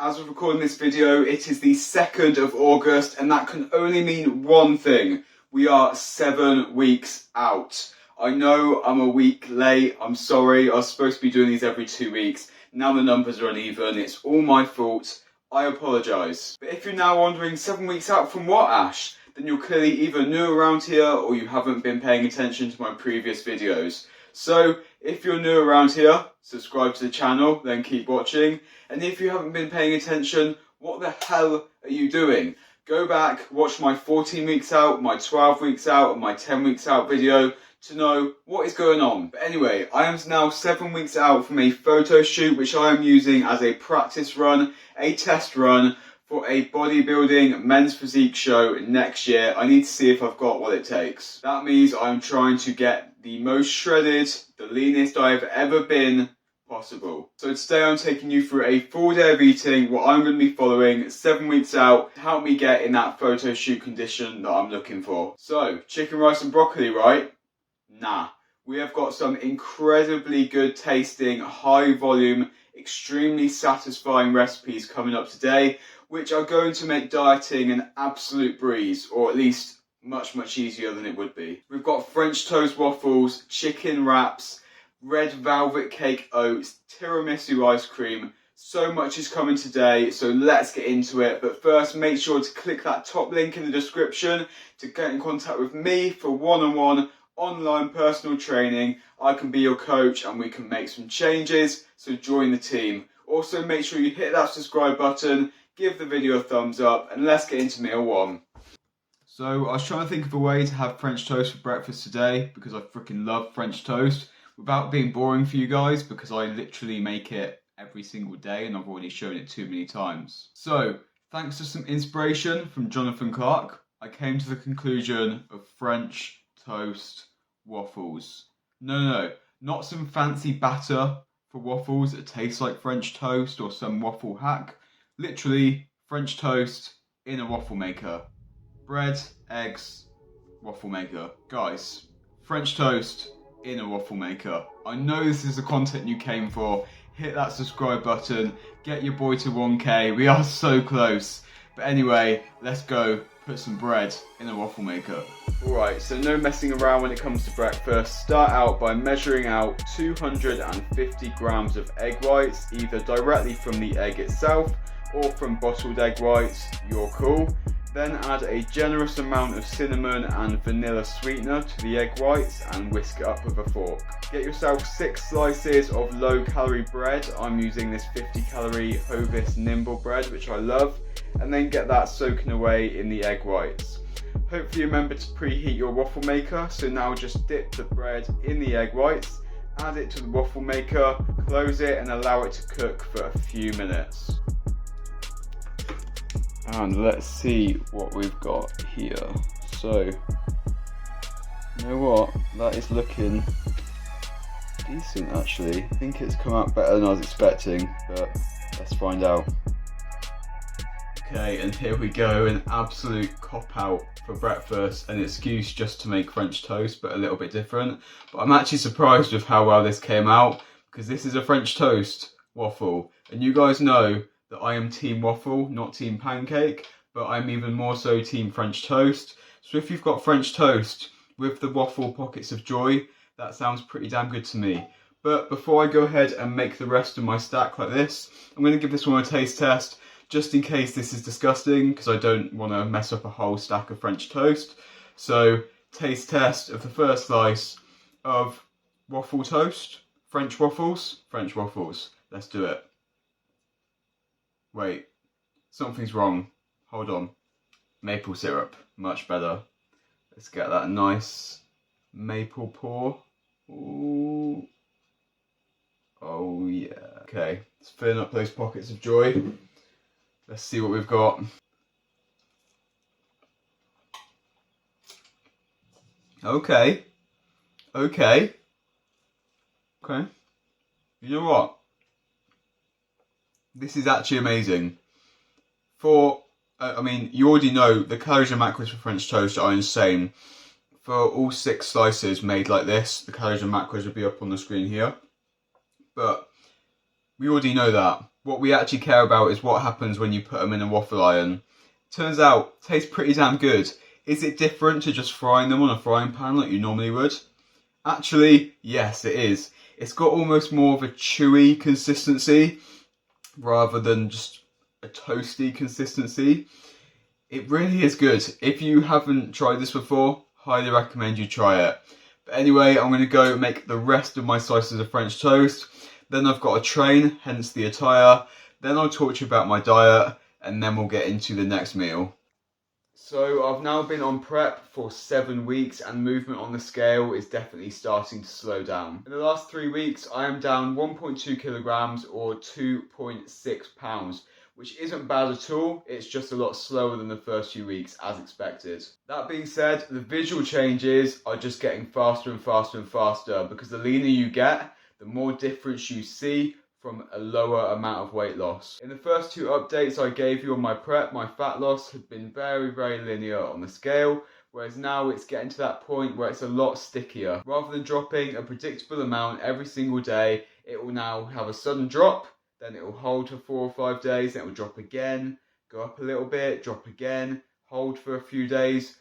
As of recording this video, it is the 2nd of August, and that can only mean one thing. We are 7 weeks out. I know I'm a week late, I'm sorry, I was supposed to be doing these every 2 weeks. Now the numbers are uneven, it's all my fault. I apologise. But if you're now wondering, 7 weeks out from what, Ash? Then you're clearly either new around here or you haven't been paying attention to my previous videos. So, if you're new around here, subscribe to the channel, then keep watching. And if you haven't been paying attention, what the hell are you doing? Go back, watch my 14 weeks out, my 12 weeks out, and my 10 weeks out video to know what is going on. But anyway, I am now 7 weeks out from a photo shoot which I am using as a practice run, a test run for a bodybuilding men's physique show next year. I need to see if I've got what it takes. That means I'm trying to get the most shredded, the leanest I've ever been possible. So today I'm taking you through a full day of eating, what I'm going to be following 7 weeks out to help me get in that photo shoot condition that I'm looking for. So, chicken, rice and broccoli, right? Nah. We have got some incredibly good tasting, high volume, extremely satisfying recipes coming up today, which are going to make dieting an absolute breeze, or at least much easier than it would be. We've got French toast waffles, chicken wraps, red velvet cake oats, tiramisu ice cream. So much is coming today, so let's get into it. But first, make sure to click that top link in the description to get in contact with me for one-on-one online personal training. I can be your coach and we can make some changes, so join the team. Also, make sure you hit that subscribe button, give the video a thumbs up, and let's get into meal one. So I was trying to think of a way to have French toast for breakfast today, because I freaking love French toast, without being boring for you guys, because I literally make it every single day and I've already shown it too many times. So, thanks to some inspiration from Jonathan Clark, I came to the conclusion of French toast waffles. No, not some fancy batter for waffles that tastes like French toast or some waffle hack. Literally, French toast in a waffle maker. Bread, eggs, waffle maker. Guys, French toast in a waffle maker. I know this is the content you came for. Hit that subscribe button, get your boy to 1K. We are so close. But anyway, let's go put some bread in a waffle maker. Alright, so no messing around when it comes to breakfast. Start out by measuring out 250 grams of egg whites, either directly from the egg itself or from bottled egg whites, your call. Then add a generous amount of cinnamon and vanilla sweetener to the egg whites and whisk it up with a fork. Get yourself 6 slices of low calorie bread. I'm using this 50 calorie Hovis Nimble bread, which I love, and then get that soaking away in the egg whites. Hopefully remember to preheat your waffle maker, so now just dip the bread in the egg whites, add it to the waffle maker, close it and allow it to cook for a few minutes. And let's see what we've got here. So, you know what? That is looking decent actually. I think it's come out better than I was expecting, but let's find out. Okay, and here we go, an absolute cop-out for breakfast, an excuse just to make French toast, but a little bit different. But I'm actually surprised with how well this came out, because this is a French toast waffle, and you guys know that I am team waffle, not team pancake, but I'm even more so team French toast. So if you've got French toast with the waffle pockets of joy, that sounds pretty damn good to me. But before I go ahead and make the rest of my stack like this, I'm going to give this one a taste test, just in case this is disgusting, because I don't want to mess up a whole stack of French toast. So, taste test of the first slice of waffle toast, French waffles. Let's do it. Wait, something's wrong. Hold on. Maple syrup, much better. Let's get that nice maple pour. Ooh. Oh yeah. Okay, let's fill up those pockets of joy. Let's see what we've got. Okay. You know what? This is actually amazing. I mean, you already know the calories and macros for French toast are insane. For all 6 slices made like this, the calories and macros will be up on the screen here. But we already know that. What we actually care about is what happens when you put them in a waffle iron. Turns out, tastes pretty damn good. Is it different to just frying them on a frying pan like you normally would? Actually, yes it is. It's got almost more of a chewy consistency rather than just a toasty consistency. It really is good. If you haven't tried this before, highly recommend you try it. But anyway, I'm going to go make the rest of my slices of French toast. Then I've got a train, hence the attire. Then I'll talk to you about my diet, and then we'll get into the next meal. So I've now been on prep for 7 weeks and movement on the scale is definitely starting to slow down. In the last 3 weeks, I am down 1.2 kilograms or 2.6 pounds, which isn't bad at all. It's just a lot slower than the first few weeks as expected. That being said, the visual changes are just getting faster and faster and faster because the leaner you get, the more difference you see from a lower amount of weight loss. In the first 2 updates I gave you on my prep, my fat loss had been very, very linear on the scale, whereas now it's getting to that point where it's a lot stickier. Rather than dropping a predictable amount every single day, it will now have a sudden drop, then it will hold for 4 or 5 days, then it will drop again, go up a little bit, drop again, hold for a few days,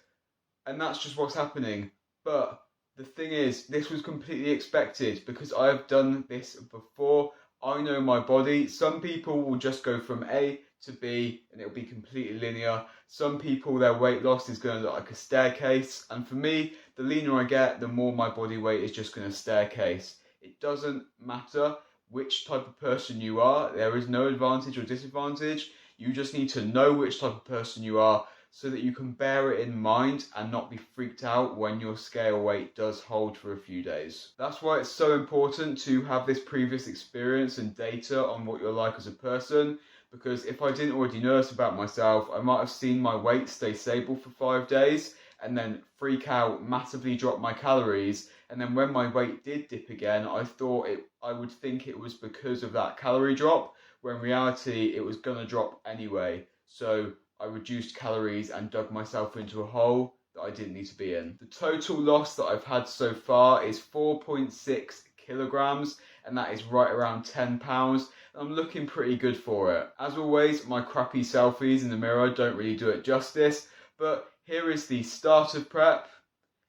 and that's just what's happening. But the thing is, this was completely expected because I have done this before. I know my body. Some people will just go from A to B and it'll be completely linear. Some people, their weight loss is going to look like a staircase. And for me, the leaner I get, the more my body weight is just going to staircase. It doesn't matter which type of person you are. There is no advantage or disadvantage. You just need to know which type of person you are so that you can bear it in mind and not be freaked out when your scale weight does hold for a few days. That's why it's so important to have this previous experience and data on what you're like as a person, because if I didn't already know this about myself, I might have seen my weight stay stable for 5 days and then freak out, massively drop my calories, and then when my weight did dip again, I would think it was because of that calorie drop, when in reality it was gonna drop anyway. So I reduced calories and dug myself into a hole that I didn't need to be in. The total loss that I've had so far is 4.6 kilograms, and that is right around 10 pounds. I'm looking pretty good for it. As always, my crappy selfies in the mirror don't really do it justice, but here is the start of prep,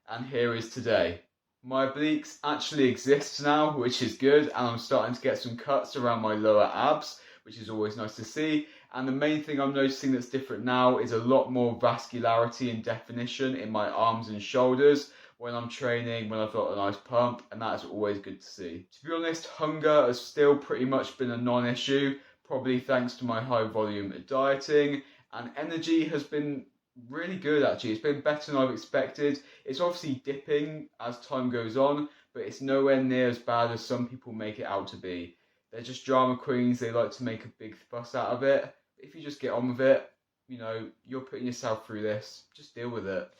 and here is today. My obliques actually exist now, which is good, and I'm starting to get some cuts around my lower abs, which is always nice to see. And the main thing I'm noticing that's different now is a lot more vascularity and definition in my arms and shoulders when I'm training, when I've got a nice pump, and that is always good to see. To be honest, hunger has still pretty much been a non-issue, probably thanks to my high volume dieting, and energy has been really good actually. It's been better than I've expected. It's obviously dipping as time goes on, but it's nowhere near as bad as some people make it out to be. They're just drama queens, they like to make a big fuss out of it. If you just get on with it, you know, you're putting yourself through this, just deal with it.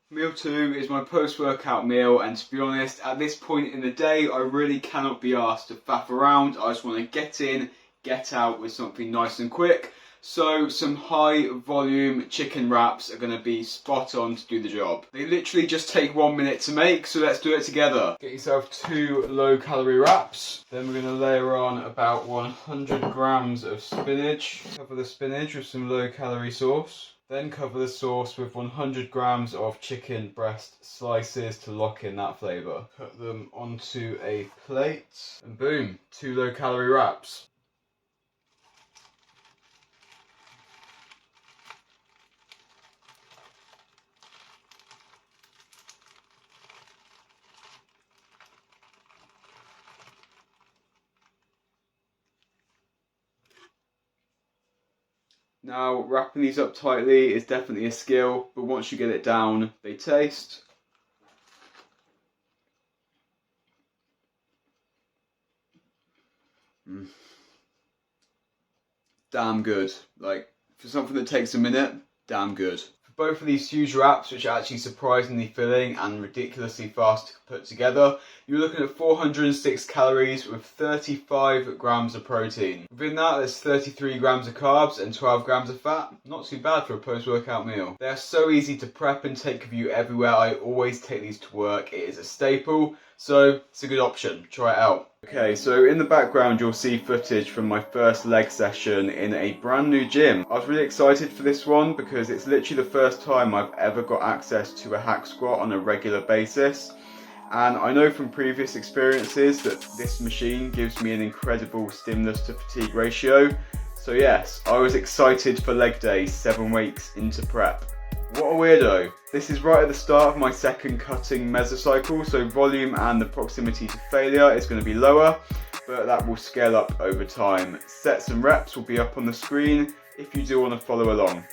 Meal 2 is my post-workout meal, and to be honest, at this point in the day, I really cannot be asked to faff around. I just want to get in, get out with something nice and quick. So some high volume chicken wraps are going to be spot on to do the job. They literally just take 1 minute to make, so let's do it together. Get yourself 2 low calorie wraps. Then we're going to layer on about 100 grams of spinach. Cover the spinach with some low calorie sauce. Then cover the sauce with 100 grams of chicken breast slices to lock in that flavour. Put them onto a plate and boom, 2 low calorie wraps. Now, wrapping these up tightly is definitely a skill, but once you get it down, they taste. Damn good. Like, for something that takes a minute, damn good. For both of these huge wraps, which are actually surprisingly filling and ridiculously fast to put together, you're looking at 406 calories with 35 grams of protein. Within that, there's 33 grams of carbs and 12 grams of fat. Not too bad for a post-workout meal. They are so easy to prep and take with you everywhere. I always take these to work. It is a staple, so it's a good option. Try it out. Okay, so in the background you'll see footage from my first leg session in a brand new gym. I was really excited for this one because it's literally the first time I've ever got access to a hack squat on a regular basis. And I know from previous experiences that this machine gives me an incredible stimulus to fatigue ratio. So yes, I was excited for leg day 7 weeks into prep. What a weirdo. This is right at the start of my second cutting mesocycle, so volume and the proximity to failure is going to be lower, but that will scale up over time. Sets and reps will be up on the screen if you do want to follow along.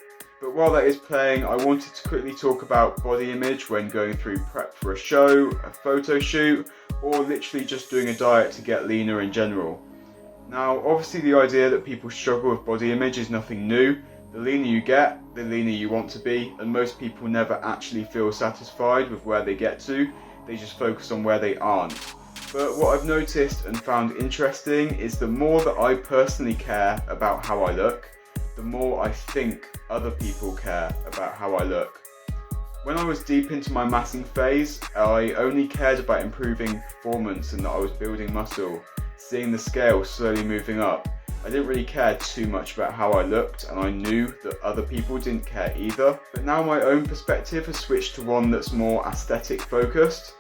But while that is playing, I wanted to quickly talk about body image when going through prep for a show, a photo shoot, or literally just doing a diet to get leaner in general. Now, obviously the idea that people struggle with body image is nothing new. The leaner you get, the leaner you want to be, and most people never actually feel satisfied with where they get to, they just focus on where they aren't. But what I've noticed and found interesting is the more that I personally care about how I look, the more I think other people care about how I look. When I was deep into my massing phase, I only cared about improving performance and that I was building muscle, seeing the scale slowly moving up. I didn't really care too much about how I looked, and I knew that other people didn't care either. But now my own perspective has switched to one that's more aesthetic focused.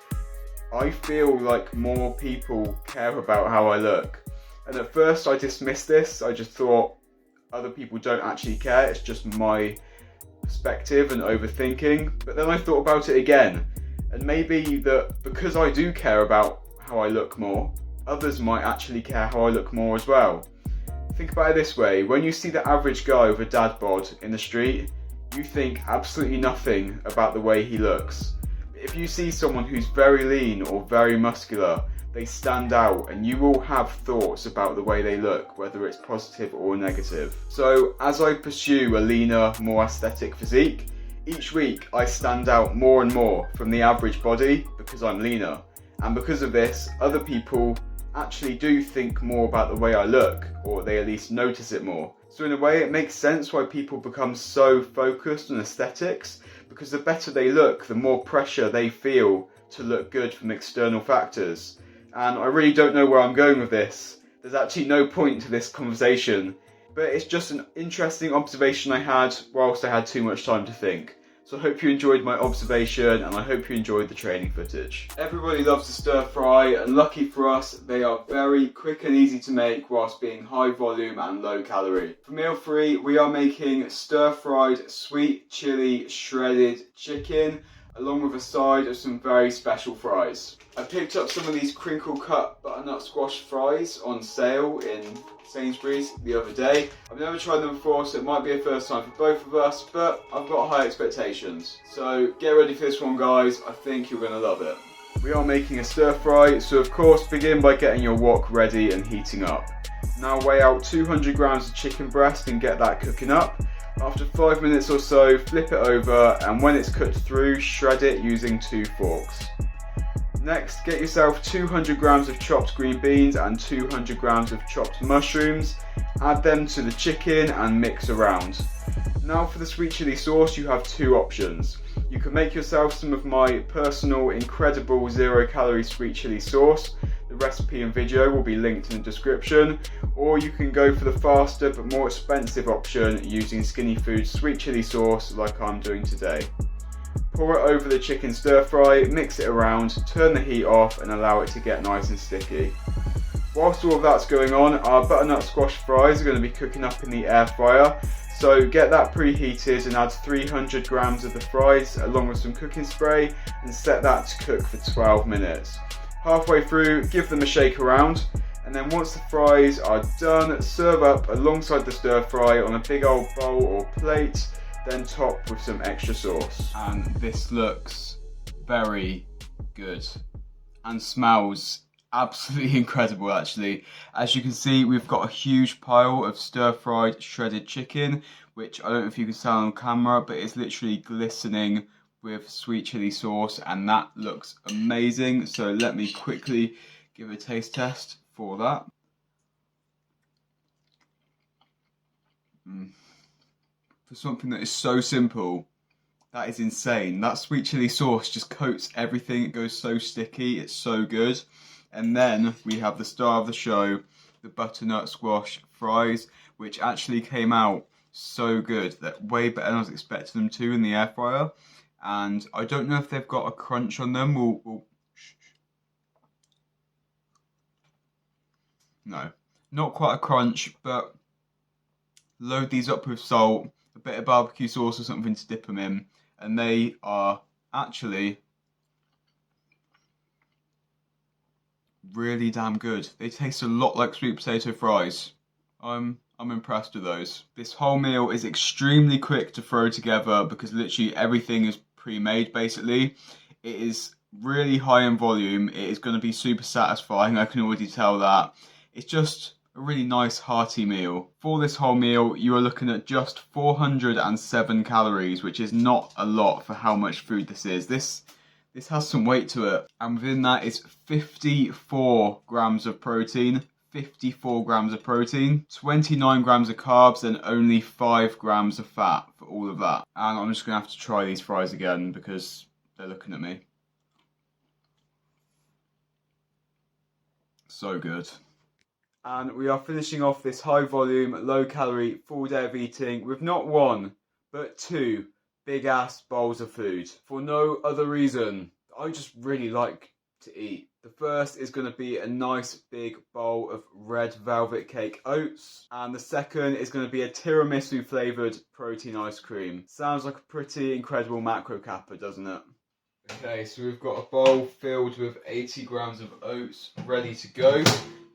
I feel like more people care about how I look. And at first I dismissed this. I just thought other people don't actually care, it's just my perspective and overthinking. But then I thought about it again, and maybe that because I do care about how I look more, others might actually care how I look more as well. Think about it this way, when you see the average guy with a dad bod in the street, you think absolutely nothing about the way he looks. But if you see someone who's very lean or very muscular, they stand out and you will have thoughts about the way they look, whether it's positive or negative. So as I pursue a leaner, more aesthetic physique, each week I stand out more and more from the average body because I'm leaner. And because of this, other people actually do think more about the way I look, or they at least notice it more. So in a way it makes sense why people become so focused on aesthetics, because the better they look, the more pressure they feel to look good from external factors. And I really don't know where I'm going with this. There's actually no point to this conversation, but it's just an interesting observation I had whilst I had too much time to think. So I hope you enjoyed my observation, and I hope you enjoyed the training footage. Everybody loves to stir fry, and lucky for us, they are very quick and easy to make whilst being high volume and low calorie. For meal 3, we are making stir fried sweet chili shredded chicken, along with a side of some very special fries. I picked up some of these crinkle cut butternut squash fries on sale in Sainsbury's the other day. I've never tried them before, so it might be a first time for both of us, but I've got high expectations. So get ready for this one, guys. I think you're gonna love it. We are making a stir fry, so of course begin by getting your wok ready and heating up. Now weigh out 200 grams of chicken breast and get that cooking up. After 5 minutes or so, flip it over, and when it's cooked through, shred it using 2 forks. Next, get yourself 200 grams of chopped green beans and 200 grams of chopped mushrooms. Add them to the chicken and mix around. Now for the sweet chili sauce, you have 2 options. You can make yourself some of my personal incredible 0-calorie sweet chili sauce. The recipe and video will be linked in the description. Or you can go for the faster but more expensive option using Skinny Foods sweet chili sauce like I'm doing today. Pour it over the chicken stir fry, mix it around, turn the heat off and allow it to get nice and sticky. Whilst all of that's going on, our butternut squash fries are going to be cooking up in the air fryer. So get that preheated and add 300 grams of the fries along with some cooking spray and set that to cook for 12 minutes. Halfway through, give them a shake around, and then once the fries are done, serve up alongside the stir fry on a big old bowl or plate, then top with some extra sauce. And this looks very good and smells absolutely incredible actually. As you can see, we've got a huge pile of stir-fried shredded chicken, which I don't know if you can see on camera, but it's literally glistening with sweet chili sauce, and that looks amazing. So let me quickly give a taste test for that. For something that is so simple, that is insane. That sweet chili sauce just coats everything. It goes so sticky, it's so good. And then we have the star of the show, the butternut squash fries, which actually came out so good, that way better than I was expecting them to in the air fryer. And I don't know if they've got a crunch on them. No, not quite a crunch, but load these up with salt, a bit of barbecue sauce or something to dip them in, and they are actually really damn good. They taste a lot like sweet potato fries. I'm impressed with those. This whole meal is extremely quick to throw together because literally everything is pre-made basically. It is really high in volume. It is going to be super satisfying, I can already tell that. It's just a really nice hearty meal. For this whole meal, you are looking at just 407 calories, which is not a lot for how much food this is. This has some weight to it, and within that is 54 grams of protein. 54 grams of protein, 29 grams of carbs, and only 5 grams of fat for all of that. And I'm just going to have to try these fries again because they're looking at me. So good. And we are finishing off this high volume, low calorie, full day of eating with not one, but two big ass bowls of food. For no other reason, I just really like to eat. The first is going to be a nice big bowl of red velvet cake oats, and the second is going to be a tiramisu flavoured protein ice cream. Sounds like a pretty incredible macro kappa, doesn't it? Okay, so we've got a bowl filled with 80 grams of oats ready to go,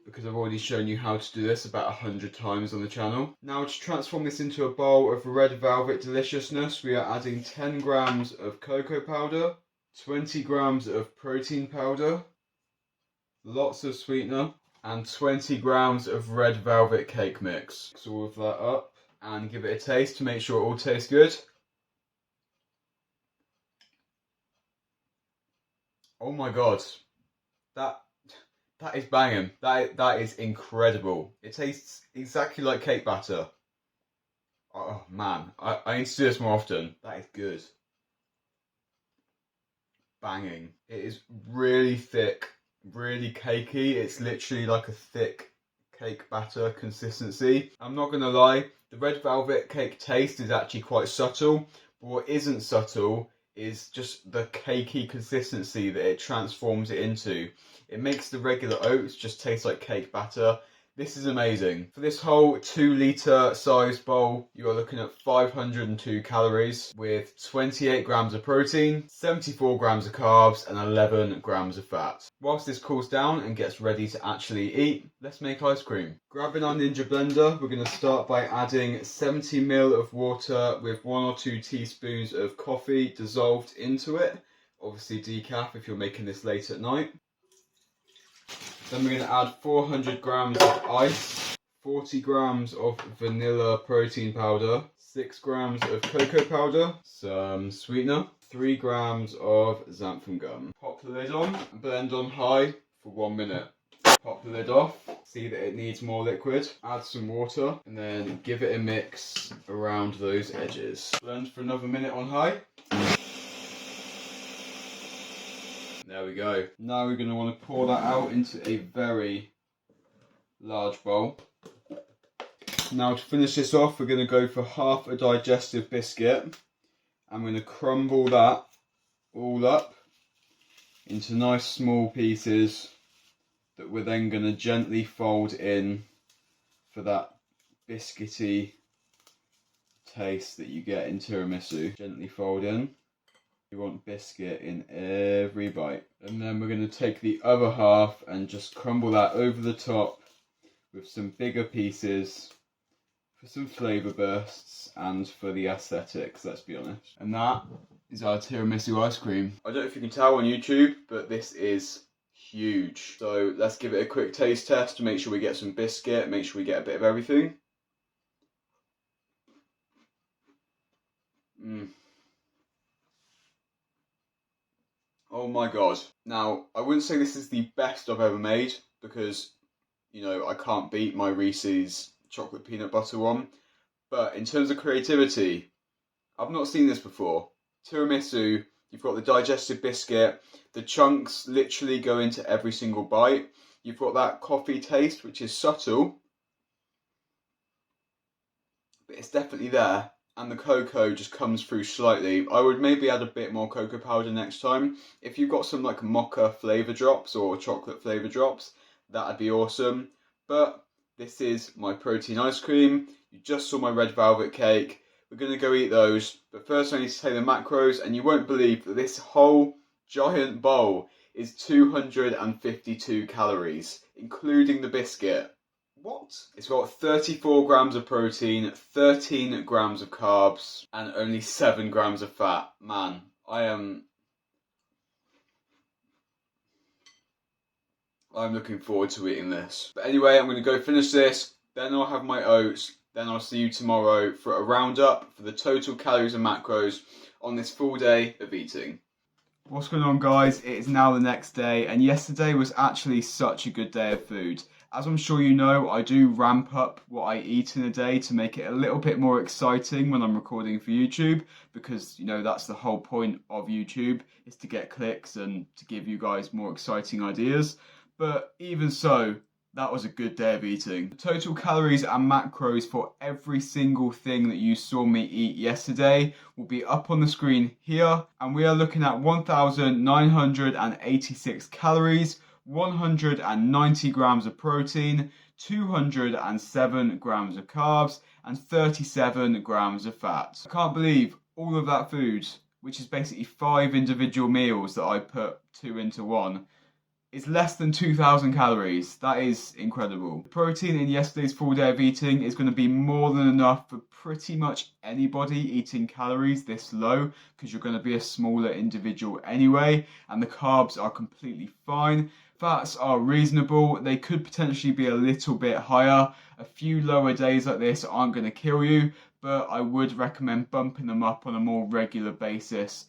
because I've already shown you how to do this about 100 times on the channel. Now to transform this into a bowl of red velvet deliciousness, we are adding 10 grams of cocoa powder, 20 grams of protein powder, lots of sweetener, and 20 grams of red velvet cake mix. Mix all of that up and give it a taste to make sure it all tastes good. Oh my god, that is banging. That is incredible. It tastes exactly like cake batter. Oh man, I need to do this more often. That is good. Banging. It is really thick, really cakey. It's literally like a thick cake batter consistency. I'm not gonna lie, the red velvet cake taste is actually quite subtle, but what isn't subtle is just the cakey consistency that it transforms it into. It makes the regular oats just taste like cake batter. This is amazing. For this whole 2 litre sized bowl, you are looking at 502 calories with 28 grams of protein, 74 grams of carbs, and 11 grams of fat. Whilst this cools down and gets ready to actually eat, let's make ice cream. Grabbing our Ninja blender, we're going to start by adding 70 ml of water with 1 or 2 teaspoons of coffee dissolved into it. Obviously decaf if you're making this late at night. Then we're going to add 400 grams of ice, 40 grams of vanilla protein powder, 6 grams of cocoa powder, some sweetener, 3 grams of xanthan gum. Pop the lid on and blend on high for 1 minute. Pop the lid off, see that it needs more liquid, add some water, and then give it a mix around those edges. Blend for another minute on high. There we go. Now we're going to want to pour that out into a very large bowl. Now to finish this off, we're going to go for half a digestive biscuit. I'm going to crumble that all up into nice small pieces that we're then going to gently fold in for that biscuity taste that you get in tiramisu. Gently fold in. You want biscuit in every bite. And then we're going to take the other half and just crumble that over the top with some bigger pieces for some flavour bursts and for the aesthetics, let's be honest. And that is our tiramisu ice cream. I don't know if you can tell on YouTube, but this is huge. So let's give it a quick taste test to make sure we get some biscuit, make sure we get a bit of everything. Oh my god. Now, I wouldn't say this is the best I've ever made because, you know, I can't beat my Reese's chocolate peanut butter one. But in terms of creativity, I've not seen this before. Tiramisu, You've got the digestive biscuit. The chunks literally go into every single bite. You've got that coffee taste, which is subtle, but it's definitely there. And the cocoa just comes through slightly. I would maybe add a bit more cocoa powder next time. If you've got some like mocha flavour drops or chocolate flavour drops, that'd be awesome. But this is my protein ice cream. You just saw my red velvet cake. We're going to go eat those. But first I need to say the macros, and you won't believe that this whole giant bowl is 252 calories, including the biscuit. What? It's got 34 grams of protein, 13 grams of carbs, and only 7 grams of fat. Man, I'm looking forward to eating this. But anyway, I'm going to go finish this, then I'll have my oats, then I'll see you tomorrow for a roundup for the total calories and macros on this full day of eating. What's going on, guys? It is now the next day, and yesterday was actually such a good day of food. As I'm sure you know, I do ramp up what I eat in a day to make it a little bit more exciting when I'm recording for YouTube, because, you know, that's the whole point of YouTube, is to get clicks and to give you guys more exciting ideas. But even so, that was a good day of eating. The total calories and macros for every single thing that you saw me eat yesterday will be up on the screen here, and we are looking at 1,986 calories, 190 grams of protein, 207 grams of carbs, and 37 grams of fat. I can't believe all of that food, which is basically 5 individual meals that I put 2 into 1, is less than 2,000 calories. That is incredible. The protein in yesterday's full day of eating is going to be more than enough for pretty much anybody eating calories this low, because you're going to be a smaller individual anyway, and the carbs are completely fine. Fats are reasonable. They could potentially be a little bit higher. A few lower days like this aren't going to kill you, but I would recommend bumping them up on a more regular basis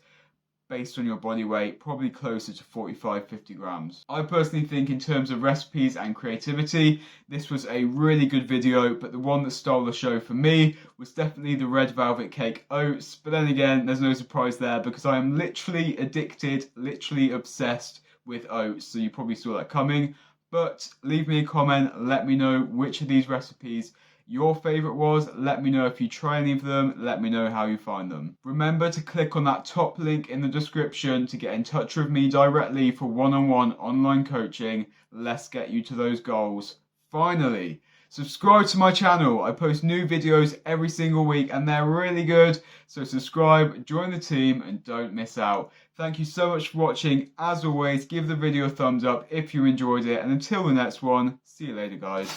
based on your body weight, probably closer to 45-50 grams. I personally think, in terms of recipes and creativity, this was a really good video, but the one that stole the show for me was definitely the red velvet cake oats. But then again, there's no surprise there, because I am literally addicted, literally obsessed with oats, so you probably saw that coming. But leave me a comment, let me know which of these recipes your favourite was. Let me know if you try any of them, let me know how you find them. Remember to click on that top link in the description to get in touch with me directly for one-on-one online coaching. Let's get you to those goals. Finally, subscribe to my channel. I post new videos every single week and they're really good. So subscribe, join the team, and don't miss out. Thank you so much for watching. As always, give the video a thumbs up if you enjoyed it. And until the next one, see you later, guys.